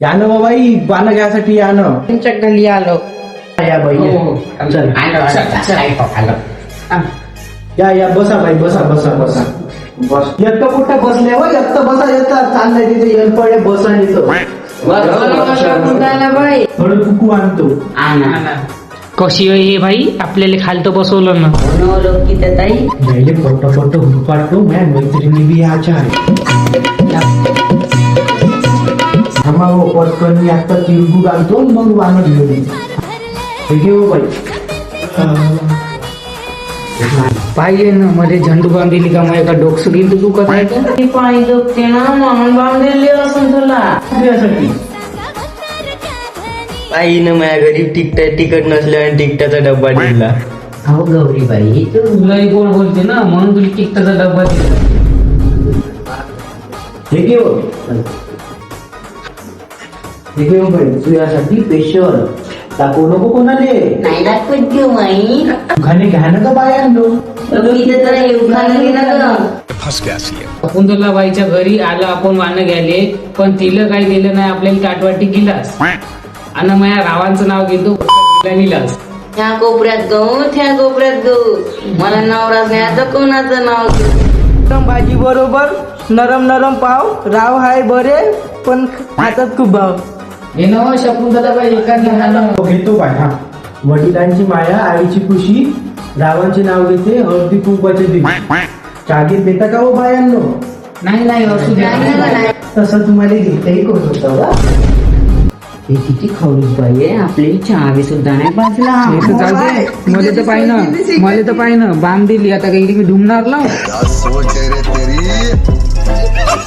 या ना बाई पानं घ्यासाठी या ना तुमच्या घरी आलो. या बाई चल या बसा बाई बसा बसा बसा बस एकटं कुठं बसले हो एकटं बसा येतात चाललंय तिथे येलपडे बसा येतं बाई थोडं चुकू आणतो कशी होय हे भाई आपल्याला खालतं बसवलं ना ताई पहिले पट्ट हुडकाटतो माझ्या मैत्रिणी बी याच्या थांबा हो पटकन आता तिळगुळ आणतो मग वाहन घेऊन हे घेऊ बाई पाहिजे ना मध्ये झंडू बांधली का मग एका डोकसं गेली दुखत आहे का ती पाणी दुखते ना म्हणून बांधलेली असं तुला. यासाठी आईनं माझ्या घरी तिकट नसल्या आणि तिकटाचा डब्बा दिला. हो गौरी बाई तू तुलाही गोड बोलते ना म्हणून तुला तिकटाचा डब्बा दिला. हे घेऊ हे घेऊ बाई तुझ्यासाठी स्पेशल दाखवू नको कोणाले नाही दाखवत घेऊ माई खाणे घ्या ना का बायांनो इथे तर येऊ खाल्ली ना ग. शकुंतला बाईच्या घरी आलं आपण वानं घ्याले पण तिला काही दिलं नाही आपल्याला ताटवाटी गिलास आणि माझ्या रावांचं नाव घेतो गिलास. ह्या कोपऱ्यात गहू त्या कोपऱ्यात गहू मला नवराच नाही आता कोणाचं नाव घेऊ. भाजी बरोबर नरम नरम पाव राव हाय बरे पण हातात खूप भाव. हे ना शकुंतला बाई एखादी तो घेतो बाय हा वडिलांची माया आईची खुशी रावांचे नाव घेते हळदी कुंकवाचे दिवस चागीर देता का हो बायांनो नाही नाही असू द्या. तसं तुम्हाला घेताही कोण होतं बा हे किती खवळीच बाई आहे आपली चहा सुद्धा नाही पाजला. हे तर जाऊ दे मला तर पाहिजे मला तर पाहिजे बांध दिली आता काही मी ढुमणार लाव क्या सोच है रे तेरी